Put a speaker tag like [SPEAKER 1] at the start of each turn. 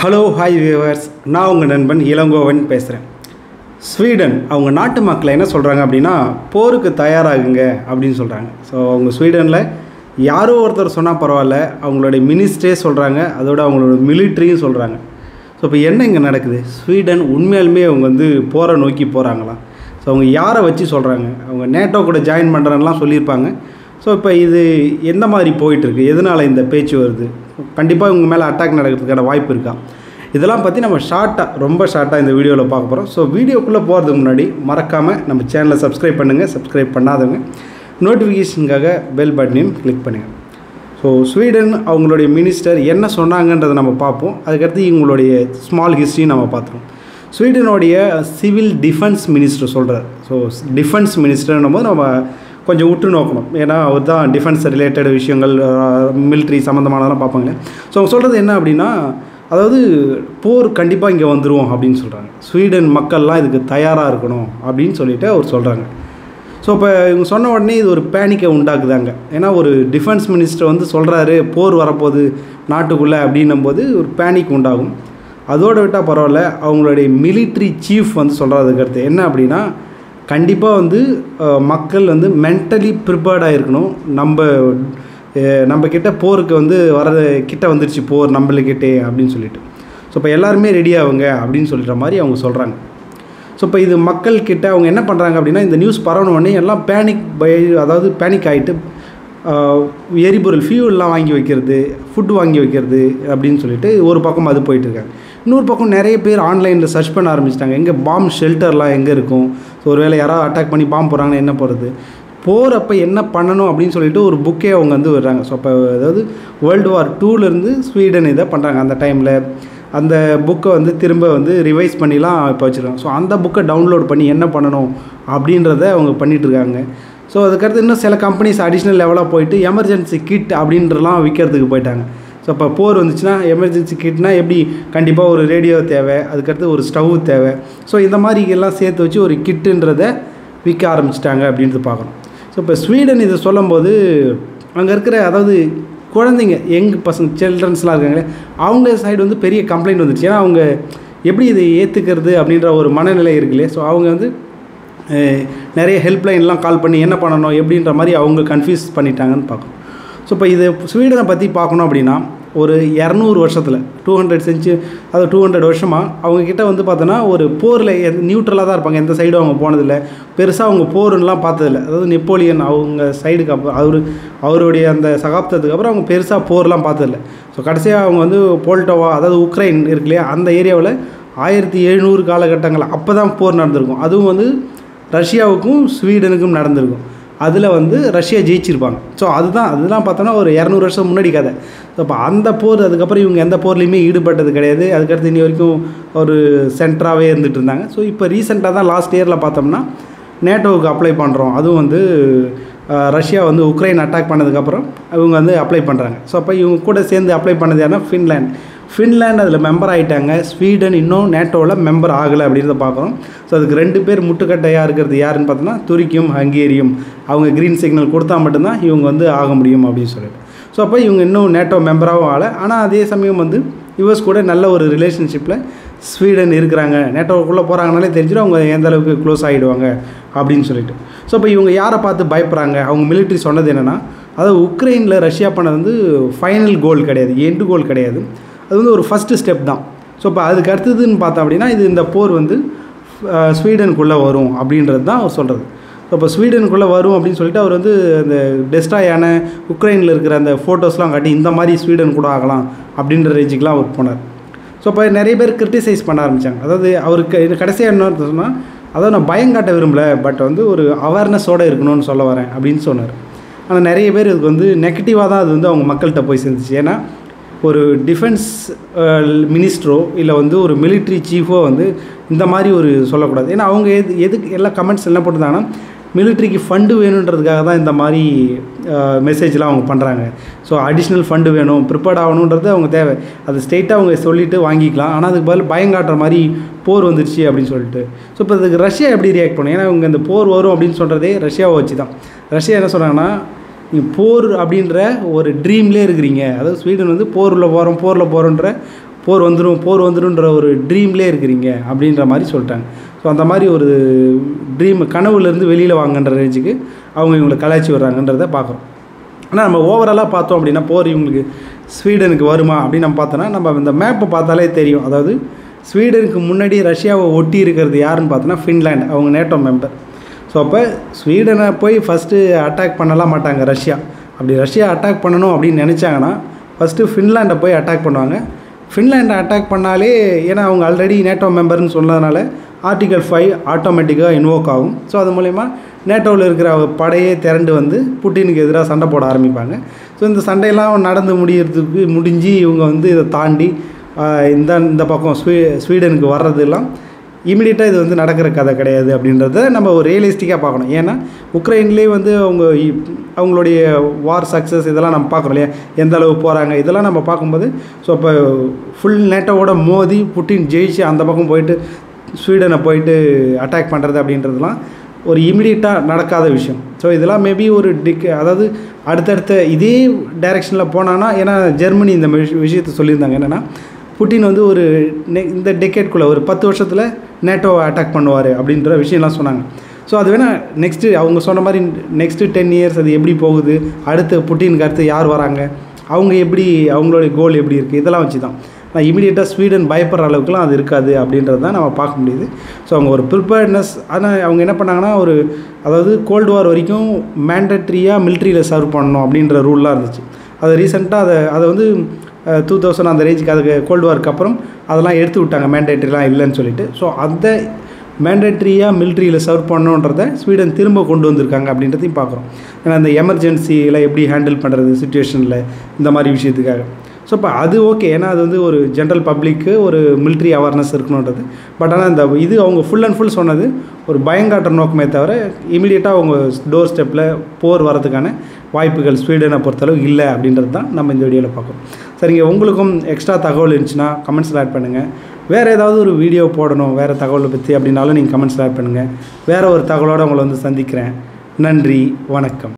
[SPEAKER 1] Hello hi viewers, நான் உங்கள் நண்பன் இளங்கோவன் பேசுகிறேன். ஸ்வீடன் அவங்க நாட்டு மக்களை என்ன சொல்கிறாங்க அப்படின்னா, போருக்கு தயாராகுங்க அப்படின்னு சொல்கிறாங்க. ஸோ அவங்க ஸ்வீடனில் யாரோ ஒருத்தர் சொன்னால் பரவாயில்ல, அவங்களுடைய மினிஸ்ட்ரே சொல்கிறாங்க, அதோட அவங்களோட மிலிட்ரியும் சொல்கிறாங்க. ஸோ இப்போ என்ன இங்கே நடக்குது? ஸ்வீடன் உண்மையாலுமே அவங்க போரை நோக்கி போகிறாங்களா? ஸோ அவங்க யாரை வச்சு சொல்கிறாங்க? அவங்க நேட்டோ கூட ஜாயின் பண்ணுறேன்னெலாம் சொல்லியிருப்பாங்க. ஸோ இப்போ இது எந்த மாதிரி போயிட்டுருக்கு, எதனால் இந்த பேச்சு வருது, கண்டிப்பாக இவங்க மேலே அட்டாக் நடக்கிறதுக்கான வாய்ப்பு இருக்கா, இதெல்லாம் பற்றி நம்ம ரொம்ப ஷார்ட்டாக இந்த வீடியோவில் பார்க்க போகிறோம். ஸோ வீடியோக்குள்ளே போகிறதுக்கு முன்னாடி மறக்காமல் நம்ம சேனலை சப்ஸ்கிரைப் பண்ணுங்கள். சப்ஸ்கிரைப் பண்ணாதவங்க நோட்டிஃபிகேஷனுக்காக பெல் பட்டனையும் கிளிக் பண்ணுங்கள். ஸோ ஸ்வீடன் அவங்களுடைய மினிஸ்டர் என்ன சொன்னாங்கன்றதை நம்ம பார்ப்போம். அதுக்கடுத்து இவங்களுடைய ஸ்மால் ஹிஸ்ட்ரியும் நம்ம பார்த்துருவோம். ஸ்வீடனுடைய சிவில் டிஃபென்ஸ் மினிஸ்டர் சொல்கிறார். ஸோ டிஃபென்ஸ் மினிஸ்டர்னும் போது நம்ம கொஞ்சம் உற்று நோக்கணும். ஏன்னா அவர் தான் டிஃபென்ஸ் ரிலேட்டட் விஷயங்கள், மிலிட்ரி சம்மந்தமானதெல்லாம் பார்ப்பாங்க. ஸோ அவங்க சொல்கிறது என்ன அப்படின்னா, அதாவது போர் கண்டிப்பாக இங்கே வந்துடும் அப்படின்னு சொல்கிறாங்க. ஸ்வீடன் மக்கள்லாம் இதுக்கு தயாராக இருக்கணும் அப்படின்னு சொல்லிட்டு அவர் சொல்கிறாங்க. ஸோ இப்போ இவங்க சொன்ன உடனே இது ஒரு பேனிக்கை உண்டாக்குதாங்க. ஏன்னா ஒரு டிஃபென்ஸ் மினிஸ்டர் சொல்கிறாரு போர் வரப்போகுது நாட்டுக்குள்ளே அப்படின்னும் போது ஒரு பேனிக் உண்டாகும். அதோடு விட்டால் பரவாயில்ல, அவங்களுடைய மிலிட்ரி சீஃப் சொல்கிறதுக்கு அடுத்து என்ன அப்படின்னா, கண்டிப்பாக மக்கள் மென்டலி ப்ரிப்பேர்டாக இருக்கணும். நம்ம கிட்ட போருக்கு கிட்ட வந்துருச்சு போர் நம்மளுக்கிட்டே அப்படின்னு சொல்லிட்டு. ஸோ இப்போ எல்லாருமே ரெடி ஆகுங்க அப்படின்னு சொல்கிற மாதிரி அவங்க சொல்கிறாங்க. ஸோ இப்போ இது மக்கள்கிட்ட அவங்க என்ன பண்ணுறாங்க அப்படின்னா, இந்த நியூஸ் பரவன உடனே எல்லாம் பேனிக் ஆகிட்டு எரிபொருள் ஃபியூல்லாம் வாங்கி வைக்கிறது, ஃபுட்டு வாங்கி வைக்கிறது அப்படின்னு சொல்லிட்டு ஒரு பக்கம் அது போயிட்டுருக்காங்க. இன்னொரு பக்கம் நிறைய பேர் ஆன்லைனில் சர்ச் பண்ண ஆரம்பிச்சிட்டாங்க, எங்கே பாம் ஷெல்டர்லாம் எங்கே இருக்கும், ஸோ ஒரு வேளை யாராவது அட்டாக் பண்ணி பாம்பு போகிறாங்கன்னா என்ன போகிறது, போகிறப்ப என்ன பண்ணணும் அப்படின்னு சொல்லிட்டு ஒரு புக்கே அவங்க வர்றாங்க. ஸோ அப்போ வேர்ல்டு வார் 2லேருந்து ஸ்வீடன் இதை பண்ணுறாங்க. அந்த டைமில் அந்த புக்கை திரும்ப ரிவைஸ் பண்ணிலாம் இப்போ வச்சுருக்காங்க. ஸோ அந்த புக்கை டவுன்லோட் பண்ணி என்ன பண்ணணும் அப்படின்றத அவங்க பண்ணிகிட்ருக்காங்க. ஸோ அதுக்கடுத்து இன்னும் சில கம்பெனிஸ் அடிஷ்னல் லெவலாக போயிட்டு எமர்ஜென்சி கிட் அப்படின்றலாம் விற்கிறதுக்கு போயிட்டாங்க. ஸோ இப்போ போர் வந்துச்சுன்னா எமர்ஜென்சி கிட்னால் எப்படி, கண்டிப்பாக ஒரு ரேடியோ தேவை, அதுக்கடுத்து ஒரு ஸ்டவ் தேவை. ஸோ இந்த மாதிரி எல்லாம் சேர்த்து வச்சு ஒரு கிட்டுன்றதை விற்க ஆரம்பிச்சிட்டாங்க அப்படின்றது பார்க்கணும். ஸோ இப்போ ஸ்வீடன் இதை சொல்லும்போது அங்கே இருக்கிற குழந்தைங்க பசங்க சில்ட்ரன்ஸ்லாம் இருக்காங்களே, அவங்க சைடு பெரிய கம்ப்ளைண்ட் வந்துச்சு. ஏன்னா அவங்க எப்படி இதை ஏற்றுக்கிறது அப்படின்ற ஒரு மனநிலை இருக்குல்லையே. ஸோ அவங்க நிறைய ஹெல்ப்லைன்லாம் கால் பண்ணி என்ன பண்ணணும் எப்படின்ற மாதிரி அவங்க கன்ஃபியூஸ் பண்ணிட்டாங்கன்னு பார்க்கணும். ஸோ இப்போ இது ஸ்வீடனை பற்றி பார்க்கணும் அப்படின்னா, ஒரு 200 வருஷத்தில் 200 வருஷமாக அவங்கக்கிட்ட பார்த்தோன்னா ஒரு போரில் நியூட்ரலாக தான் இருப்பாங்க. எந்த சைடும் அவங்க போனதில்லை, பெருசாக அவங்க போருன்னெலாம் பார்த்ததில்லை. நெப்போலியன் அவங்க சைடுக்கு அப்புறம் அவருடைய அந்த சகாப்தத்துக்கு அப்புறம் அவங்க பெருசாக போர்லாம் பார்த்ததில்லை. ஸோ கடைசியாக அவங்க போல்டோவா, உக்ரைன் இருக்கு இல்லையா, அந்த ஏரியாவில் 1700 காலகட்டங்கள் அப்போ தான் போர் நடந்திருக்கும். அதுவும் ரஷ்யாவுக்கும் ஸ்வீடனுக்கும் நடந்திருக்கும். அதில் ரஷ்யா ஜெயிச்சிருப்பாங்க. ஸோ அதுதான் பார்த்தோன்னா ஒரு 200 வருஷம் முன்னாடி கதை. ஸோ அப்போ அந்த போர், அதுக்கப்புறம் இவங்க எந்த போர்லேயுமே ஈடுபட்டது கிடையாது. அதுக்கடுத்து இனி வரைக்கும் ஒரு சென்டராகவே இருந்துகிட்டு இருந்தாங்க. ஸோ இப்போ ரீசெண்டாக தான் லாஸ்ட் இயரில் பார்த்தோம்னா நேட்டோவுக்கு அப்ளை பண்ணுறோம். அதுவும் ரஷ்யா உக்ரைன் அட்டாக் பண்ணதுக்கப்புறம் இவங்க அப்ளை பண்ணுறாங்க. ஸோ அப்போ இவங்க கூட சேர்ந்து அப்ளை பண்ணது யாருன்னா ஃபின்லாண்ட் அதில் மெம்பர் ஆகிட்டாங்க. ஸ்வீடன் இன்னும் நேட்டோவில் மெம்பர் ஆகலை அப்படின்றத பார்க்குறோம். ஸோ அதுக்கு 2 பேர் முட்டுக்கட்டையாக இருக்கிறது யாருன்னு பார்த்தோன்னா துருக்கியும் ஹங்கேரியும். அவங்க க்ரீன் சிக்னல் கொடுத்தா மட்டும்தான் இவங்க ஆக முடியும் அப்படின்னு சொல்லிட்டு. ஸோ அப்போ இவங்க இன்னும் நேட்டோ மெம்பராகவும் ஆகலை. ஆனால் அதே சமயம் யுஎஸ் கூட நல்ல ஒரு ரிலேஷன்ஷிப்பில் ஸ்வீடன் இருக்கிறாங்க. நேட்டோவுக்குள்ளே போகிறாங்கனாலே தெரிஞ்சிடும் அவங்க எந்த அளவுக்கு க்ளோஸ் ஆகிடுவாங்க அப்படின்னு சொல்லிட்டு. ஸோ இப்போ இவங்க யாரை பார்த்து பயப்படுறாங்க? அவங்க மிலிட்ரி சொன்னது என்னென்னா, உக்ரைனில் ரஷ்யா பண்ணது ஃபைனல் கோல் கிடையாது, எண்டு கோல் கிடையாது, அது ஒரு ஃபஸ்ட்டு ஸ்டெப் தான். ஸோ இப்போ அதுக்கு அடுத்ததுன்னு பார்த்தோம் அப்படின்னா, இந்த போர் ஸ்வீடனுக்குள்ளே வரும் அப்படின்றது தான் அவர் சொல்கிறது. ஸோ இப்போ ஸ்வீடனுக்குள்ளே வரும் அப்படின்னு சொல்லிட்டு அவர் அந்த டெஸ்ட்ராயான உக்ரைனில் இருக்கிற அந்த ஃபோட்டோஸ்லாம் காட்டி இந்த மாதிரி ஸ்வீடன் கூட ஆகலாம் அப்படின்ற ரேஞ்சுக்கெலாம் அவர் போனார். ஸோ இப்போ நிறைய பேர் கிரிட்டிசைஸ் பண்ண ஆரம்பித்தாங்க. அவருக்கு கடைசியாக என்ன சொன்னால், நான் பயம் காட்ட விரும்பலை, பட் ஒரு அவேர்னஸோடு இருக்கணும்னு சொல்ல வரேன் அப்படின்னு சொன்னார். ஆனால் நிறைய பேர் இதுக்கு நெகட்டிவாக தான் அது அவங்க மக்கள்கிட்ட போய் சேர்ந்துச்சு. ஏன்னா ஒரு டிஃபென்ஸ் மினிஸ்டரோ இல்லை ஒரு மிலிட்ரி சீஃபோ இந்த மாதிரி ஒரு சொல்லக்கூடாது. ஏன்னா அவங்க எதுக்கு எல்லா கமெண்ட்ஸ் என்ன போட்டிருந்தாங்கன்னா, மிலிட்ரிக்கு ஃபண்டு வேணுன்றதுக்காக தான் இந்த மாதிரி மெசேஜ்லாம் அவங்க பண்ணுறாங்க. ஸோ அடிஷ்னல் ஃபண்டு வேணும், ப்ரிப்பேர்ட் ஆகணுன்றது அவங்க தேவை, அது ஸ்ட்ரெயிட்டாக அவங்க சொல்லிவிட்டு வாங்கிக்கலாம். ஆனால் அதுக்கு பதில் பயங்காட்டுற மாதிரி போர் வந்துருச்சு அப்படின்னு சொல்லிட்டு. ஸோ இப்போ அதுக்கு ரஷ்யா எப்படி ரியாக்ட் பண்ணும்? ஏன்னா இவங்க இந்த போர் வரும் அப்படின்னு சொல்கிறதே ரஷ்யாவை வச்சு தான். ரஷ்யா என்ன சொல்கிறாங்கன்னா, போர் அப்படின்ற ஒரு ட்ரீம்லேயே இருக்கிறீங்க. அதாவது ஸ்வீடன் போரில் போகிறோன்ற போர் வந்துடும்ன்ற ஒரு ட்ரீம்லேயே இருக்கிறீங்க அப்படின்ற மாதிரி சொல்லிட்டாங்க. ஸோ அந்த மாதிரி ஒரு கனவுலேருந்து வெளியில் வாங்கன்ற ரேஞ்சுக்கு அவங்க இவங்களை கலாய்ச்சி வர்றாங்கன்றதை பார்க்குறோம். ஆனால் நம்ம ஓவராலாக பார்த்தோம் அப்படின்னா போர் இவங்களுக்கு ஸ்வீடனுக்கு வருமா அப்படின்னு நம்ம பார்த்தோன்னா நம்ம இந்த மேப்பை பார்த்தாலே தெரியும். அதாவது ஸ்வீடனுக்கு முன்னாடி ரஷ்யாவை ஒட்டி இருக்கிறது யாருன்னு பார்த்தோன்னா ஃபின்லாண்ட், அவங்க நேட்டோ மெம்பர். ஸோ அப்போ ஸ்வீடனை போய் ஃபஸ்ட்டு அட்டாக் பண்ணலாம் மாட்டாங்க ரஷ்யா. அப்படி ரஷ்யா அட்டாக் பண்ணணும் அப்படின்னு நினச்சாங்கன்னா ஃபஸ்ட்டு ஃபின்லாண்டை போய் அட்டாக் பண்ணுவாங்க. ஃபின்லாண்டை அட்டாக் பண்ணாலே, ஏன்னா அவங்க ஆல்ரெடி நேட்டோ மெம்பர்னு சொன்னதுனால ஆர்டிகல் 5 ஆட்டோமேட்டிக்காக இன்வோக் ஆகும். ஸோ அது மூலயமா நேட்டோவில் இருக்கிற படையே திரண்டு வந்து புட்டினுக்கு எதிராக சண்டை போட ஆரம்பிப்பாங்க. ஸோ இந்த சண்டையெல்லாம் நடந்து முடிஞ்சு இவங்க வந்து இதை தாண்டி இந்த பக்கம் ஸ்வீடனுக்கு வர்றதெல்லாம் இமீடியட்டாக இது வந்து நடக்கிற கதை கிடையாது அப்படின்றத நம்ம ஒரு ரியலிஸ்டிக்காக பார்க்கணும். ஏன்னா உக்ரைன்லேயே வந்து அவங்களுடைய வார் சக்ஸஸ் இதெல்லாம் நம்ம பார்க்குறோம் இல்லையா, எந்த அளவு போகிறாங்க இதெல்லாம் நம்ம பார்க்கும்போது, ஸோ இப்போ ஃபுல் நேட்டோவோட மோதி புட்டின் ஜெயிச்சு அந்த பக்கம் போயிட்டு ஸ்வீடனை போயிட்டு அட்டாக் பண்ணுறது அப்படின்றதுலாம் ஒரு இமீடியட்டாக நடக்காத விஷயம். ஸோ இதெல்லாம் மேபி ஒரு அதாவது அடுத்தடுத்த இதே டைரெக்ஷனில் போனான்னா, ஏன்னா ஜெர்மனி இந்த விஷயத்தை சொல்லியிருந்தாங்க என்னென்னா புட்டின் வந்து இந்த டெக்கேட்குள்ளே ஒரு 10 வருஷத்தில் நேட்டோவை அட்டாக் பண்ணுவார் அப்படின்ற விஷயம்லாம் சொன்னாங்க. ஸோ அது வேணால் நெக்ஸ்ட்டு அவங்க சொன்ன மாதிரி நெக்ஸ்ட்டு 10 இயர்ஸ் அது எப்படி போகுது, அடுத்து புட்டினுக்கு அடுத்து யார் வராங்க, அவங்களுடைய கோல் எப்படி இருக்குது, இதெல்லாம் வச்சு தான். ஆனால் இமீடியட்டாக ஸ்வீடன் பயப்படுற அளவுக்குலாம் அது இருக்காது அப்படின்றது தான் நம்ம பார்க்க முடியுது. ஸோ அவங்க ஒரு ப்ரிப்பேர்ட்னஸ், ஆனால் அவங்க என்ன பண்ணாங்கன்னா அதாவது கோல்டு வார் வரைக்கும் மேண்டட்ரியாக மிலிட்ரியில் சர்வ் பண்ணணும் அப்படின்ற ரூல்லாம் இருந்துச்சு. அது ரீசெண்டாக அதை வந்து 2000 அந்த ரேஞ்சுக்கு, அதுக்கு கோல்டு வார்க்கு அப்புறம் அதெல்லாம் எடுத்து விட்டாங்க, மேண்டேட்ரிலாம் இல்லைன்னு சொல்லிட்டு. ஸோ அந்த மேண்டட்ரியாக மிலிட்ரியில் சர்வ் பண்ணணுன்றதை ஸ்வீடன் திரும்ப கொண்டு வந்திருக்காங்க அப்படின்றதையும் பார்க்குறோம். ஏன்னா இந்த எமர்ஜென்சியில் எப்படி ஹேண்டில் பண்ணுறது சிச்சுவேஷனில் இந்த மாதிரி விஷயத்துக்காக. ஸோ இப்போ அது ஓகே, ஏன்னா அது வந்து ஒரு ஜென்ரல் பப்ளிக்கு ஒரு மிலிட்ரி அவேர்னஸ் இருக்கணுன்றது. பட் ஆனால் இது அவங்க ஃபுல் அண்ட் ஃபுல் சொன்னது ஒரு பயங்காட்டுற நோக்கமே தவிர இமீடியட்டாக அவங்க டோர் ஸ்டெப்பில் போர் வரதுக்கான வாய்ப்புகள் ஸ்வீடனை பொறுத்தளவு இல்லை அப்படின்றது தான் நம்ம இந்த வீடியோவில் பார்க்கணும். சரிங்க, உங்களுக்கும் எக்ஸ்ட்ரா தகவல் இருந்துச்சுன்னா கமெண்ட்ஸில் ஆட் பண்ணுங்கள். வேறு ஏதாவது ஒரு வீடியோ போடணும் வேறு தகவலை பற்றி அப்படின்னாலும் நீங்கள் கமெண்ட்ஸில் ஆட் பண்ணுங்கள். வேறு ஒரு தகவலோடு உங்களை வந்து சந்திக்கிறேன். நன்றி, வணக்கம்.